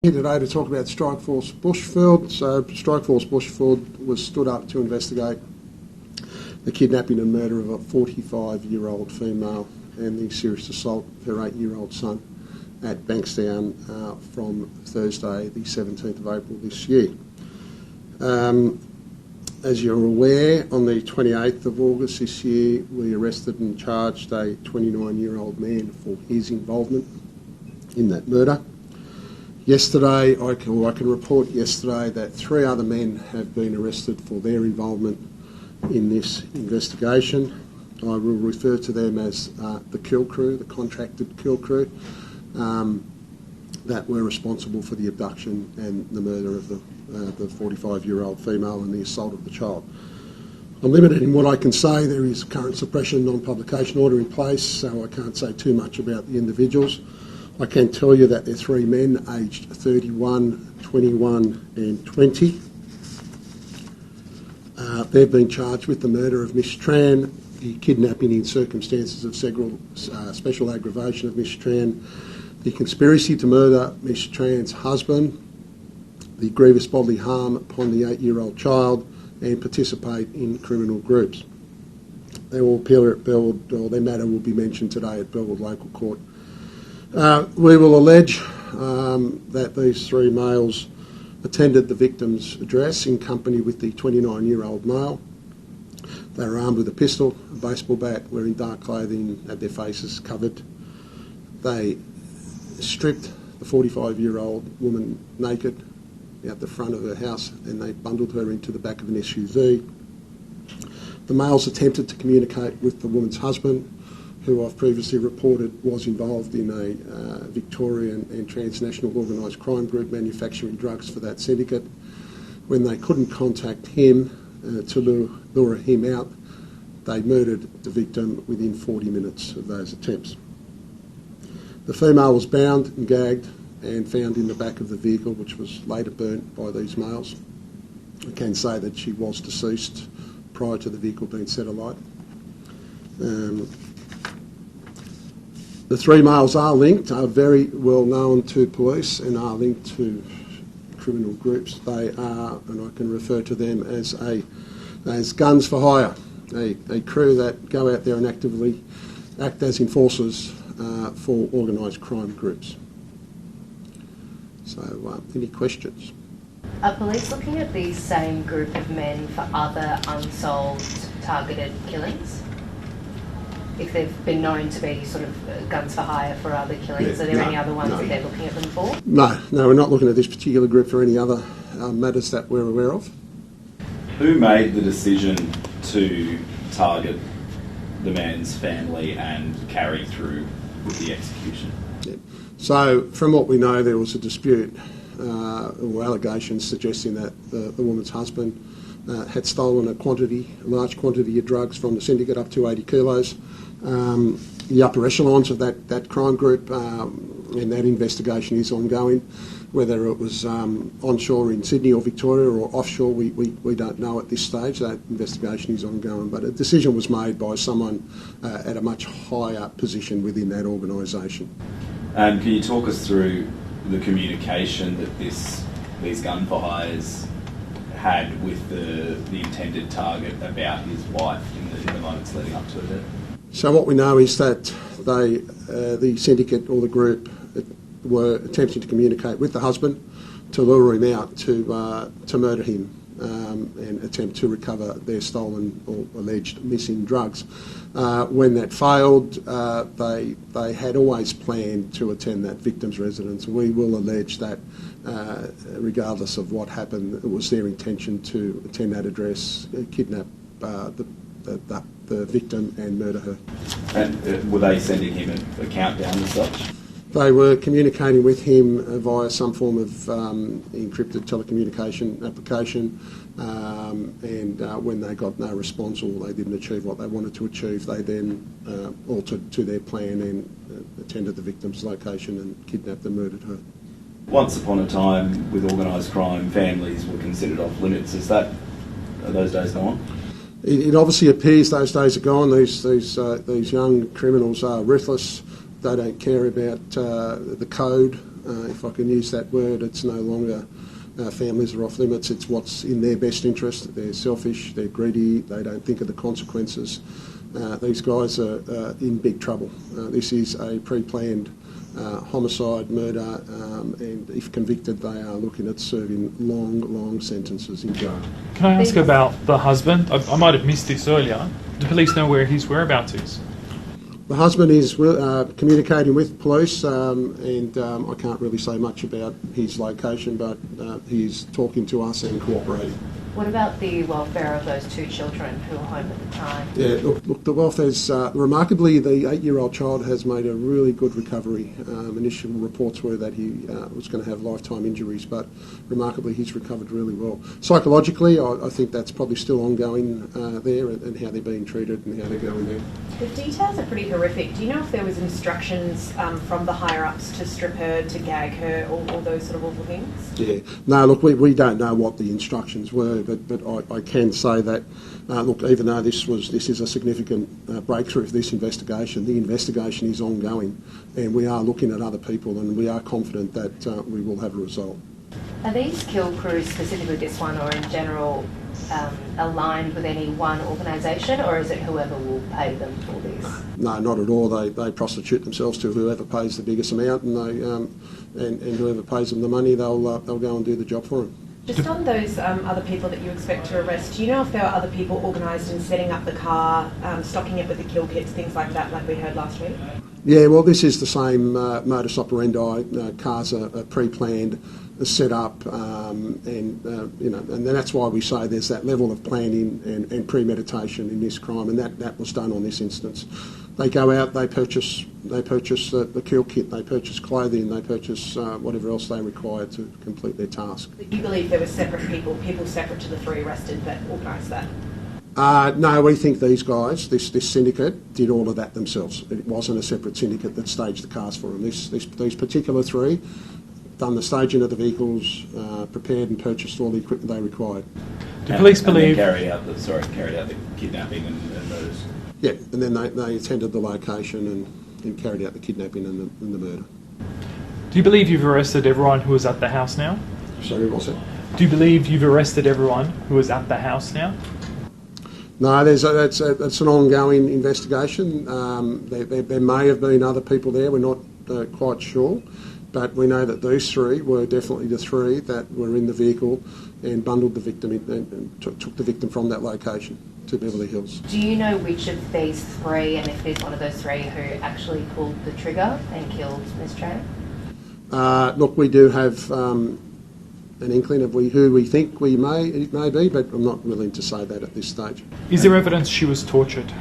Here today to talk about Strikeforce Bushfield. So Strikeforce Bushfield was stood up to investigate the kidnapping and murder of a 45-year-old female and the serious assault of her 8-year-old son at Bankstown from Thursday the 17th of April this year. As you're aware, on the 28th of August this year we arrested and charged a 29-year-old man for his involvement in that murder. Yesterday, I can report yesterday that 3 other men have been arrested for their involvement in this investigation. I will refer to them as the kill crew, the contracted kill crew, that were responsible for the abduction and the murder of the 45-year-old female and the assault of the child. I'm limited in what I can say. There is a current suppression non-publication order in place, so I can't say too much about the individuals. I can tell you that there are 3 men aged 31, 21 and 20. They've been charged with the murder of Miss Tran, the kidnapping in circumstances of special aggravation of Miss Tran, the conspiracy to murder Miss Tran's husband, the grievous bodily harm upon the 8-year-old child, and participate in criminal groups. They will appear at Burwood, or their matter will be mentioned today at Burwood Local Court. We will allege that these 3 males attended the victim's address in company with the 29-year-old male. They were armed with a pistol, a baseball bat, wearing dark clothing, had their faces covered. They stripped the 45-year-old woman naked out the front of her house and they bundled her into the back of an SUV. The males attempted to communicate with the woman's husband, who I've previously reported was involved in a Victorian and transnational organised crime group manufacturing drugs for that syndicate. When they couldn't contact him to lure him out, they murdered the victim within 40 minutes of those attempts. The female was bound and gagged and found in the back of the vehicle, which was later burnt by these males. I can say that she was deceased prior to the vehicle being set alight. The 3 males are linked, are very well known to police and are linked to criminal groups. They are, and I can refer to them as guns for hire, a crew that go out there and actively act as enforcers for organised crime groups. So, any questions? Are police looking at these same group of men for other unsolved targeted killings? If they've been known to be sort of guns for hire for other killings, are there any other ones that they're looking at them for? No, we're not looking at this particular group for any other matters that we're aware of. Who made the decision to target the man's family and carry through with the execution? Yeah. So, from what we know, there was a dispute or allegations suggesting that the woman's husband had stolen a large quantity of drugs from the syndicate, up to 80 kilos. The upper echelons of that crime group, and that investigation is ongoing. Whether it was onshore in Sydney or Victoria or offshore, we don't know at this stage. That investigation is ongoing, but a decision was made by someone at a much higher position within that organisation. And can you talk us through the communication that these gun for hires had with the intended target about his wife in the moments leading up to her death? So what we know is that the syndicate or the group were attempting to communicate with the husband to lure him out to murder him and attempt to recover their stolen or alleged missing drugs. When that failed, they had always planned to attend that victim's residence. We will allege that regardless of what happened, it was their intention to attend that address, kidnap the victim and murder her. And were they sending him a countdown and such? They were communicating with him via some form of encrypted telecommunication application, and when they got no response or they didn't achieve what they wanted to achieve, they then altered to their plan and attended the victim's location and kidnapped and murdered her. Once upon a time, with organised crime, families were considered off limits. Are those days gone? It obviously appears those days are gone. These young criminals are ruthless. They don't care about the code if I can use that word. It's no longer families are off limits, it's what's in their best interest. They're selfish, they're greedy, they don't think of the consequences. These guys are in big trouble. This is a pre-planned homicide, murder, and if convicted they are looking at serving long sentences in jail. Can I ask about the husband? I might have missed this earlier. Do police know where his whereabouts is? The husband is communicating with police, and I can't really say much about his location, but he's talking to us and cooperating. What about the welfare of those two children who were home at the time? Yeah, look, the welfare's remarkably, the 8-year-old child has made a really good recovery. Initial reports were that he was going to have lifetime injuries, but remarkably he's recovered really well. Psychologically, I think that's probably still ongoing there, and how they're being treated and how they're going there. The details are pretty horrific. Do you know if there was instructions from the higher-ups to strip her, to gag her, all those sort of awful things? Yeah. No, look, we don't know what the instructions were, but I can say that, look, even though this is a significant breakthrough for this investigation, the investigation is ongoing, and we are looking at other people, and we are confident that we will have a result. Are these kill crews, specifically this one or in general, aligned with any one organisation, or is it whoever will pay them for this? No, not at all. They prostitute themselves to whoever pays the biggest amount, and and whoever pays them the money, they'll go and do the job for them. Just on those other people that you expect to arrest, do you know if there were other people organised in setting up the car, stocking it with the kill kits, things like that, like we heard last week? Yeah, well, this is the same modus operandi. Cars are pre-planned, set up, and that's why we say there's that level of planning and premeditation in this crime, and that was done on this instance. They go out, they purchase the kill kit, they purchase clothing, they purchase whatever else they require to complete their task. But you believe there were separate people separate to the 3 arrested that organised that? No, we think these guys, this syndicate, did all of that themselves. It wasn't a separate syndicate that staged the cars for them. These particular 3 done the staging of the vehicles, prepared and purchased all the equipment they required. Do police believe... carried out the kidnapping and murders? Yeah, and then they attended the location and carried out the kidnapping and the murder. Do you believe you've arrested everyone who was at the house now? Sorry, what's that? Do you believe you've arrested everyone who was at the house now? No, that's an ongoing investigation. There may have been other people there. We're not quite sure, but we know that these 3 were definitely the 3 that were in the vehicle and bundled the victim in, and took the victim from that location to Beverly Hills. Do you know which of these 3, and if there's one of those 3, who actually pulled the trigger and killed Ms. Tran? Look, we do have an inkling of who we think it may be, but I'm not willing to say that at this stage. Is there evidence she was tortured?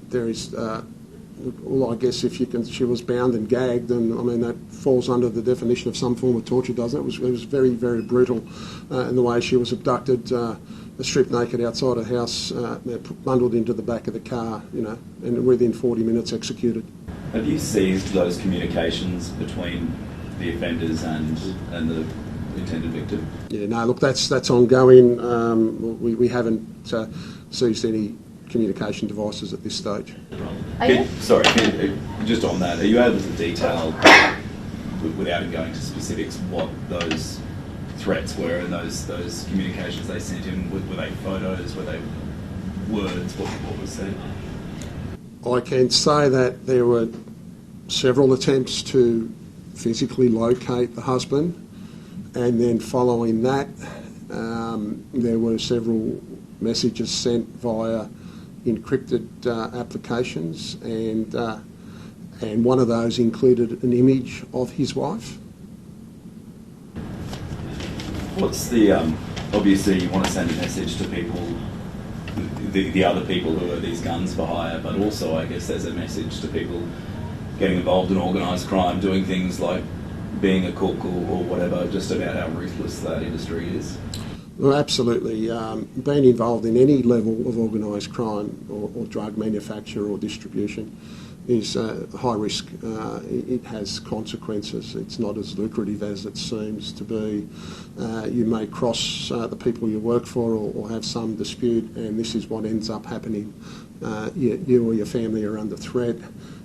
There is, well, I guess if you can, she was bound and gagged, and I mean that falls under the definition of some form of torture, doesn't it? It was very, very brutal in the way she was abducted, stripped naked outside a house, bundled into the back of the car, and within 40 minutes executed. Have you seized those communications between the offenders and the intended victim? Yeah, no, look, that's ongoing. We haven't seized any communication devices at this stage. Just on that, are you able to detail, without going into specifics, what those threats were and those communications they sent in? Were they photos? Were they words? What was said? I can say that there were several attempts to physically locate the husband, and then following that there were several messages sent via encrypted applications, and one of those included an image of his wife. What's the obviously you want to send a message to people, the other people who are these guns for hire, but also I guess there's a message to people getting involved in organised crime, doing things like being a cook or whatever, just about how ruthless that industry is. Well, absolutely. Being involved in any level of organised crime or drug manufacture or distribution is high risk. It has consequences. It's not as lucrative as it seems to be. You may cross the people you work for or have some dispute, and this is what ends up happening. You or your family are under threat,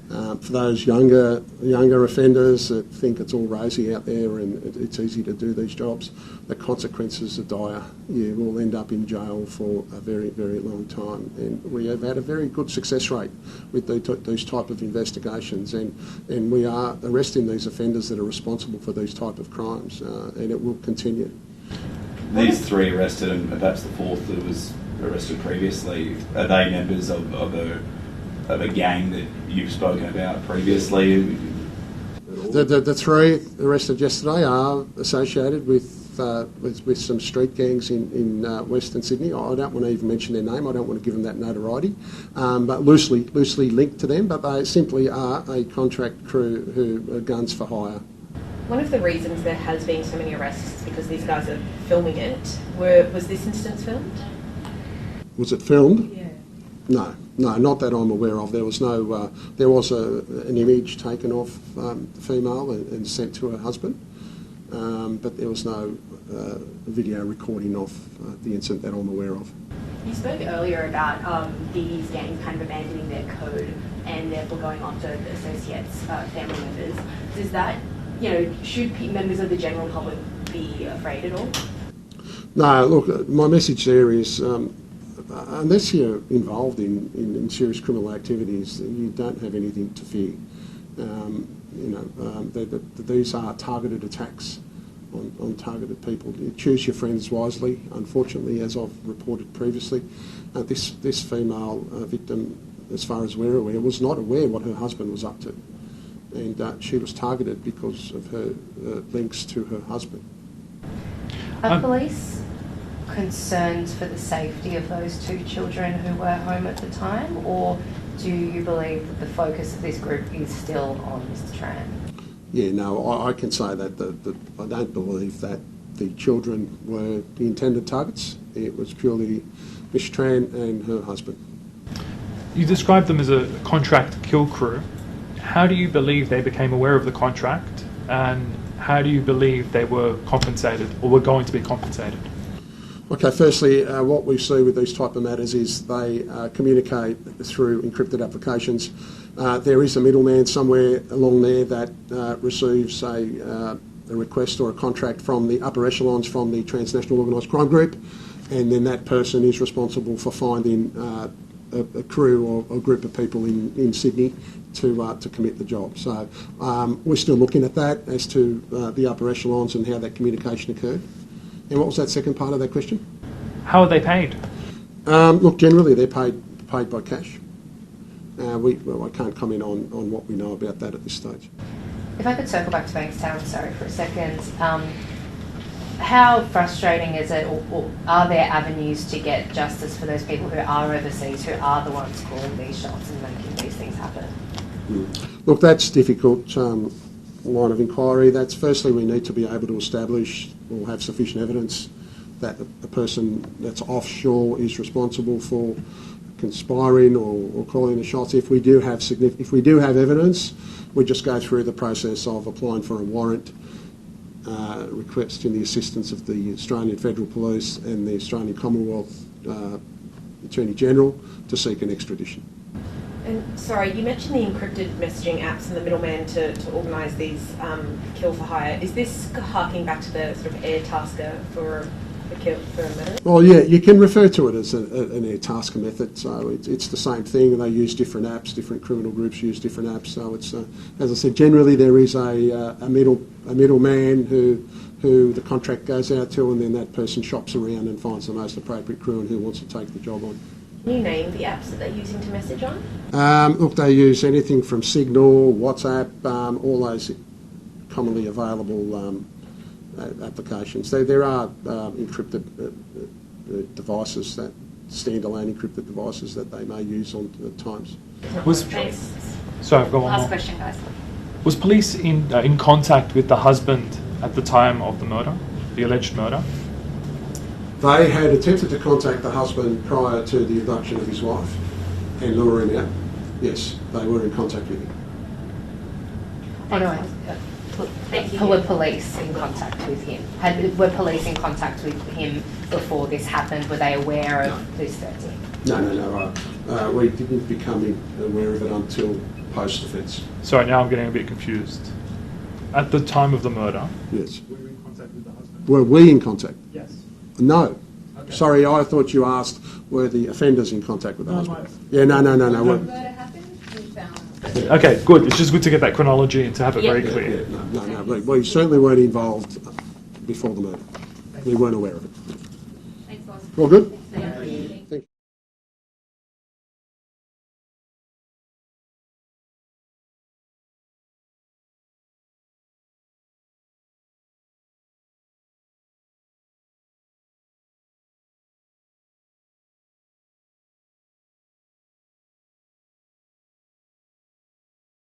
For those younger offenders that think it's all rosy out there and it's easy to do these jobs, the consequences are dire. You will end up in jail for a very, very long time. And we have had a very good success rate with these type of investigations, and we are arresting these offenders that are responsible for these type of crimes, and it will continue. These three arrested, and perhaps the fourth that was arrested previously, are they members of a gang that you've spoken about previously? The three arrested yesterday are associated with some street gangs in Western Sydney. I don't want to even mention their name. I don't want to give them that notoriety, but loosely linked to them. But they simply are a contract crew who are guns for hire. One of the reasons there has been so many arrests is because these guys are filming it. Was this instance filmed? Was it filmed? Yeah. No, not that I'm aware of. There was no. There was an image taken of the female and sent to her husband, but there was no video recording of the incident that I'm aware of. You spoke earlier about these gangs kind of abandoning their code and therefore going after the associates, family members. Does that, should members of the general public be afraid at all? No, look, my message there is, unless you're involved in serious criminal activities, you don't have anything to fear. These are targeted attacks on targeted people. You choose your friends wisely. Unfortunately, as I've reported previously, this female victim, as far as we're aware, was not aware what her husband was up to. And she was targeted because of her links to her husband. Are police concerned for the safety of those two children who were home at the time, or do you believe that the focus of this group is still on Mr. Tran? Yeah, no, I can say that I don't believe that the children were the intended targets. It was purely Miss Tran and her husband. You described them as a contract kill crew. How do you believe they became aware of the contract, and how do you believe they were compensated or were going to be compensated? Okay, firstly, what we see with these type of matters is they communicate through encrypted applications. There is a middleman somewhere along there that receives a request or a contract from the upper echelons from the transnational organised crime group, and then that person is responsible for finding a crew or a group of people in Sydney to commit the job. So we're still looking at that as to the upper echelons and how that communication occurred. And what was that second part of that question? How are they paid? Look, generally they're paid by cash. I can't comment on what we know about that at this stage. If I could circle back to Bankstown, sorry, for a second. How frustrating is it, or are there avenues to get justice for those people who are overseas, who are the ones calling these shots and making these things happen? Look, that's difficult line of inquiry. That's firstly we need to be able to establish or have sufficient evidence that the person that's offshore is responsible for conspiring or calling the shots. If we do have evidence, we just go through the process of applying for a warrant, requesting the assistance of the Australian Federal Police and the Australian Commonwealth Attorney General to seek an extradition. And sorry, you mentioned the encrypted messaging apps and the middleman to organise these kill for hire. Is this harking back to the sort of air tasker for a kill for a murder? Well, yeah, you can refer to it as an air tasker method. So it's the same thing. They use different apps. Different criminal groups use different apps. So it's as I said, generally there is a middleman who the contract goes out to, and then that person shops around and finds the most appropriate crew and who wants to take the job on. Can you name the apps that they're using to message on? Look, they use anything from Signal, WhatsApp, all those commonly available applications. There are encrypted devices, that standalone encrypted devices that they may use at times. Sorry, go on. Last question, guys. Was police in contact with the husband at the time of the murder, the alleged murder? They had attempted to contact the husband prior to the abduction of his wife and lure him out. Yes, they were in contact with him. Were police in contact with him? Were police in contact with him before this happened? Were they aware of this threat? No. We didn't become aware of it until post-offence. Sorry, now I'm getting a bit confused. At the time of the murder, Yes. were you in contact with the husband? Were we in contact? Yes. No. Okay. Sorry, I thought you asked, were the offenders in contact with the No, husband? my- Yeah, no. Murder happened, we found. Okay, good. It's just good to get that chronology and to have it very Yeah. clear. No. We certainly weren't involved before the murder. We weren't aware of it. Thanks, boss. All good?